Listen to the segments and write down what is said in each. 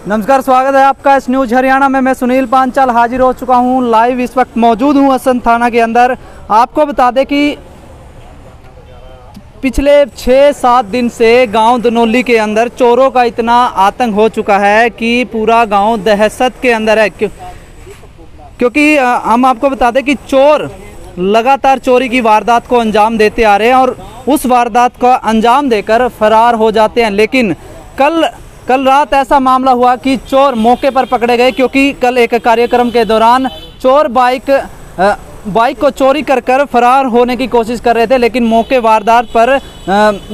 नमस्कार, स्वागत है आपका इस न्यूज़ हरियाणा में। मैं सुनील पांचाल हाजिर हो चुका हूं लाइव। इस वक्त मौजूद हूं असंध थाना के अंदर। आपको बता दें कि पिछले 6-7 दिन से गांव दनौली के अंदर चोरों का इतना आतंक हो चुका है कि पूरा गांव दहशत के अंदर है। क्योंकि हम आपको बता दें कि चोर लगातार चोरी की वारदात को अंजाम देते आ रहे हैं और उस वारदात को अंजाम देकर फरार हो जाते हैं। लेकिन कल रात ऐसा मामला हुआ कि चोर मौके पर पकड़े गए, क्योंकि कल एक कार्यक्रम के दौरान चोर बाइक को चोरी कर फरार होने की कोशिश कर रहे थे। लेकिन मौके वारदात पर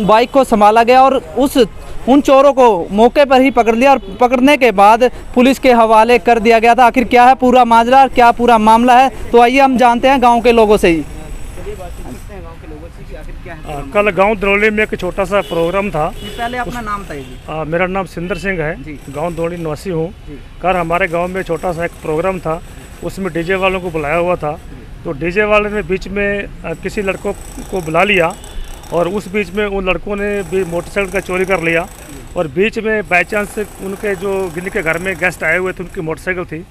बाइक को संभाला गया और उन चोरों को मौके पर ही पकड़ लिया और पकड़ने के बाद पुलिस के हवाले कर दिया गया था। आखिर क्या है पूरा माजरा, क्या पूरा मामला है, तो आइए हम जानते हैं गाँव के लोगों से ही। कल गांव दनौली में एक छोटा सा प्रोग्राम था। पहले अपना नाम था? मेरा नाम सिंदर सिंह है, गांव दनौली निवासी हूँ। कल हमारे गांव में छोटा सा एक प्रोग्राम था, उसमें डीजे वालों को बुलाया हुआ था। तो डीजे वाले ने बीच में किसी लड़कों को बुला लिया और उस बीच में उन लड़कों ने भी मोटरसाइकिल का चोरी कर लिया। और बीच में बाई चांस उनके जिनके घर में गेस्ट आए हुए थे, उनकी मोटरसाइकिल थी,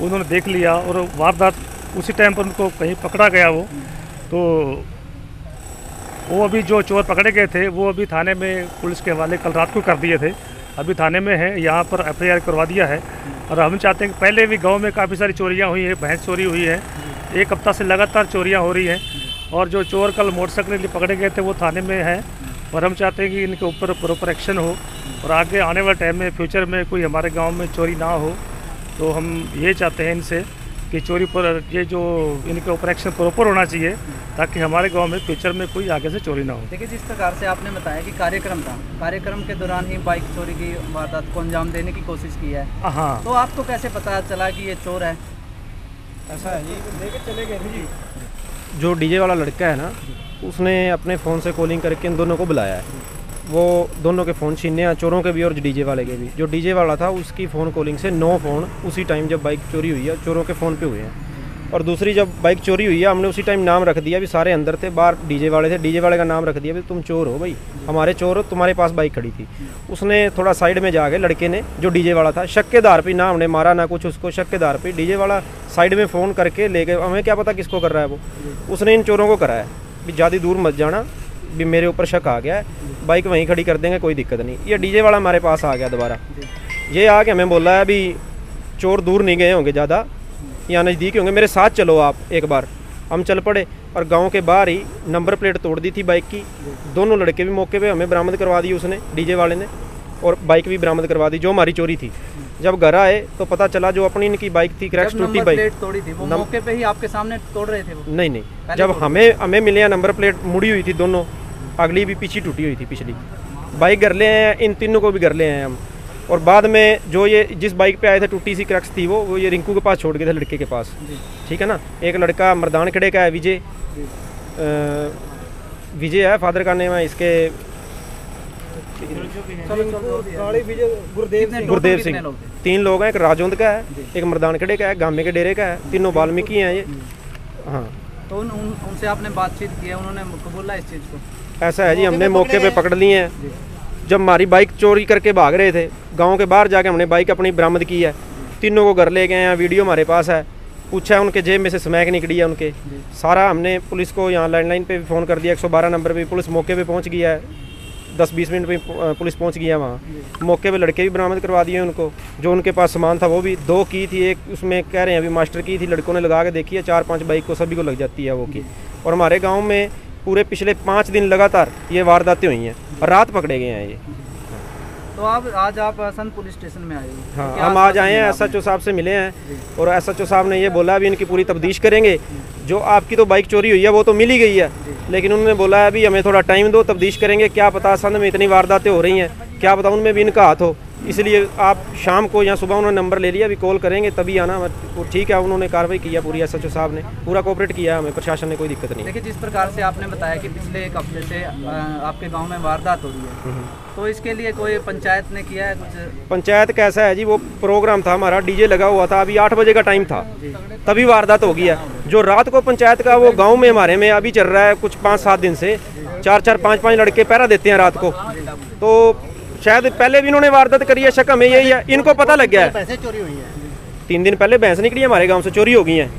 उन्होंने देख लिया और वारदात उसी टाइम पर उनको कहीं पकड़ा गया। वो अभी जो चोर पकड़े गए थे वो अभी थाने में पुलिस के हवाले कल रात को कर दिए थे। अभी थाने में है, यहाँ पर FIR करवा दिया है। और हम चाहते हैं कि पहले भी गांव में काफ़ी सारी चोरियाँ हुई हैं, भैंस चोरी हुई है, एक हफ्ता से लगातार चोरियाँ हो रही हैं। और जो चोर कल मोटरसाइकिल लिए पकड़े गए थे वो थाने में है। और हम चाहते हैं कि इनके ऊपर प्रॉपर एक्शन हो और आगे आने वाले टाइम में फ्यूचर में कोई हमारे गाँव में चोरी ना हो। तो हम ये चाहते हैं इनसे कि चोरी पर ये जो इनके ऊपर एक्शन प्रॉपर होना चाहिए, ताकि हमारे गांव में फ्यूचर में कोई आगे से चोरी ना हो। देखिए, जिस प्रकार से आपने बताया कि कार्यक्रम था, कार्यक्रम के दौरान ही बाइक चोरी की वारदात को अंजाम देने की कोशिश की है। हाँ, तो आपको कैसे पता चला कि ये चोर है? ऐसा है जी, लेके चले गए जी। जो डीजे वाला लड़का है ना, उसने अपने फ़ोन से कॉलिंग करके इन दोनों को बुलाया है। वो दोनों के फ़ोन छीने हैं, चोरों के भी और डीजे वाले के भी। जो डीजे वाला था उसकी फ़ोन कॉलिंग से 9 फ़ोन उसी टाइम जब बाइक चोरी हुई है चोरों के फ़ोन पे हुए हैं। और दूसरी जब बाइक चोरी हुई है हमने उसी टाइम नाम रख दिया, भी सारे अंदर थे, बाहर डीजे वाले थे, डीजे वाले का नाम रख दिया भी तुम चोर हो भाई, हमारे चोर हो, तुम्हारे पास बाइक खड़ी थी। उसने थोड़ा साइड में जाके लड़के ने, जो डीजे वाला था, शक के आधार पे, ना हमने मारा ना कुछ उसको, शक के आधार पे डीजे वाला साइड में फ़ोन करके ले गए। हमें क्या पता किसको कर रहा है वो, उसने इन चोरों को कराया भी ज़्यादा दूर मत जाना, भी मेरे ऊपर शक आ गया है, बाइक वहीं खड़ी कर देंगे, कोई दिक्कत नहीं। ये डीजे वाला हमारे पास आ गया दोबारा, ये आके हमें बोला है अभी चोर दूर नहीं गए होंगे ज़्यादा, यहाँ नज़दीक होंगे, मेरे साथ चलो आप एक बार। हम चल पड़े और गांव के बाहर ही नंबर प्लेट तोड़ दी थी बाइक की। दोनों लड़के भी मौके पे हमें बरामद करवा दी उसने, डीजे वाले ने, और बाइक भी बरामद करवा दी जो हमारी चोरी थी। जब घर आए तो पता चला जो अपनी इनकी बाइक थी, क्रैक्स टूटी बाइक तोड़ी थी, वो मौके पे ही आपके सामने तोड़ रहे थे वो? नहीं, जब हमें मिले नंबर प्लेट मुड़ी हुई थी दोनों, अगली भी पीछे टूटी हुई थी पिछली। बाइक घर ले आए हैं, इन तीनों को भी घर ले आए हैं हम। और बाद में जो ये जिस बाइक पे आए थे टूटी सी क्रैक्स थी वो ये रिंकू के पास छोड़ गए थे, लड़के के पास, ठीक है ना। एक लड़का मर्दान खड़े का है, विजय है, फादर का नेम है इसके गुरदेव सिंह। 3 लोग हैं, एक राजौंद का है, एक मर्दान खड़े का है, गामे के डेरे का है, तीनों वाल्मीकि हैं ये। हाँ, तो उनसे आपने बातचीत की है, उन्होंने कबूला इस चीज़ को? ऐसा है जी, हमने मौके पे पकड़ लिए हैं। जब हमारी बाइक चोरी करके भाग रहे थे, गांव के बाहर जाके हमने बाइक अपनी बरामद की है, तीनों को घर ले गए हैं, वीडियो हमारे पास है। पूछा है उनके जेब में से स्मैक निकली है उनके, सारा हमने पुलिस को यहाँ लैंडलाइन पे भी फ़ोन कर दिया, 112 नंबर पे पुलिस मौके पे पहुँच गया है। 10-20 मिनट में पुलिस पहुँच गया वहाँ मौके पे। लड़के भी बरामद करवा दिए उनको, जो उनके पास सामान था वो भी। 2 की थी, एक उसमें कह रहे हैं अभी मास्टर की थी, लड़कों ने लगा के देखी है, 4-5 बाइक को सभी को लग जाती है वो की। और हमारे गाँव में पूरे पिछले 5 दिन लगातार ये वारदातें हुई हैं और रात पकड़े गए हैं ये। तो आज आप असंध पुलिस स्टेशन में आए हो? हाँ, हम आज आए हैं, SHO साहब से मिले हैं और SHO साहब ने ये बोला अभी इनकी पूरी तफ्तीश करेंगे। जो आपकी तो बाइक चोरी हुई है वो तो मिल ही गई है, लेकिन उन्होंने बोला है अभी हमें थोड़ा टाइम दो, तफ्तीश करेंगे, क्या पता असंध में इतनी वारदातें हो रही हैं, क्या पता उनमें भी इनका हाथ हो। इसलिए आप शाम को या सुबह उन्होंने नंबर ले लिया, अभी कॉल करेंगे तभी आना। वो ठीक है, उन्होंने कार्रवाई किया पूरी, SHO साहब ने पूरा कोऑपरेट किया हमें, प्रशासन ने कोई दिक्कत नहीं। देखिए, जिस प्रकार से आपने बताया कि पिछले 1 हफ्ते से आपके गांव में वारदात हो रही है, तो इसके लिए कोई पंचायत ने किया है कुछ? पंचायत कैसा है जी, वो प्रोग्राम था हमारा, डीजे लगा हुआ था, अभी 8 बजे का टाइम था, तभी वारदात हो गया। जो रात को पंचायत का वो गाँव में हमारे में अभी चल रहा है कुछ 5-7 दिन से, 4-4, 5-5 लड़के पहरा देते हैं रात को। तो शायद पहले भी इन्होंने वारदात करी है, शक हमें यही है, इनको पता लग गया है। पैसे चोरी हुई है 3 दिन पहले भैंस निकली है हमारे गांव से, चोरी हो गई हैं,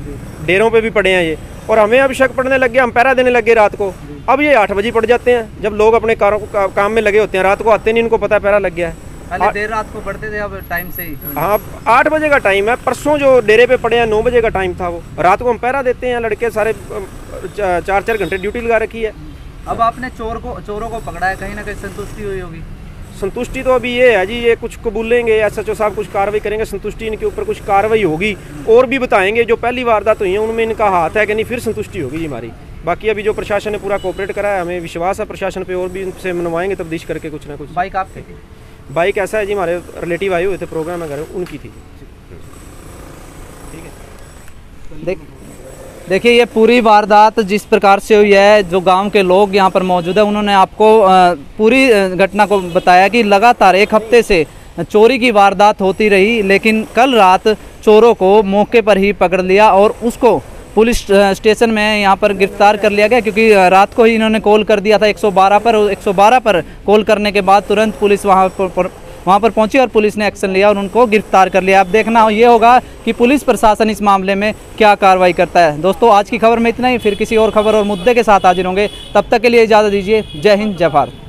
डेरों पे भी पड़े हैं ये, और हमें अब शक पड़ने लग गया, हम पहरा देने लगे रात को। अब ये 8 बजे पड़ जाते हैं, जब लोग अपने काम में लगे होते हैं, रात को आते नहीं, इनको पता है पहरा लग गया है। पहले देर रात को पढ़ते थे, अब टाइम से ही। हाँ 8 बजे का टाइम है, परसों जो डेरे पे पड़े हैं 9 बजे का टाइम था, वो रात को हम पहरा देते हैं, लड़के सारे 4-4 घंटे ड्यूटी लगा रखी है। अब आपने चोरों को पकड़ा है, कहीं ना कहीं संतुष्टि हुई होगी? संतुष्टि तो अभी ये है जी, ये कुछ कबूलेंगे, SHO साहब कुछ कार्रवाई करेंगे, संतुष्टि इनके ऊपर कुछ कार्रवाई होगी, और भी बताएंगे जो पहली वारदात हुई है उनमें इनका हाथ है कि नहीं, फिर संतुष्टि होगी जी हमारी। बाकी अभी जो प्रशासन ने पूरा कोऑपरेट करा है, हमें विश्वास है प्रशासन पे, और भी इनसे मनवाएंगे तब्दीश करके कुछ ना कुछ। बाइक आपकी थी? बाइक ऐसा है जी, हमारे रिलेटिव आए हुए थे प्रोग्राम अगर, उनकी थी। देखिए ये पूरी वारदात जिस प्रकार से हुई है, जो गांव के लोग यहाँ पर मौजूद है उन्होंने आपको पूरी घटना को बताया कि लगातार 1 हफ्ते से चोरी की वारदात होती रही, लेकिन कल रात चोरों को मौके पर ही पकड़ लिया और उसको पुलिस स्टेशन में यहाँ पर गिरफ्तार कर लिया गया, क्योंकि रात को ही इन्होंने कॉल कर दिया था 112 पर। 112 पर कॉल करने के बाद तुरंत पुलिस वहाँ पर पहुंची और पुलिस ने एक्शन लिया और उनको गिरफ्तार कर लिया। अब देखना ये होगा कि पुलिस प्रशासन इस मामले में क्या कार्रवाई करता है। दोस्तों आज की खबर में इतना ही, फिर किसी और खबर और मुद्दे के साथ हाजिर होंगे, तब तक के लिए इजाज़त दीजिए। जय हिंद, जय भारत।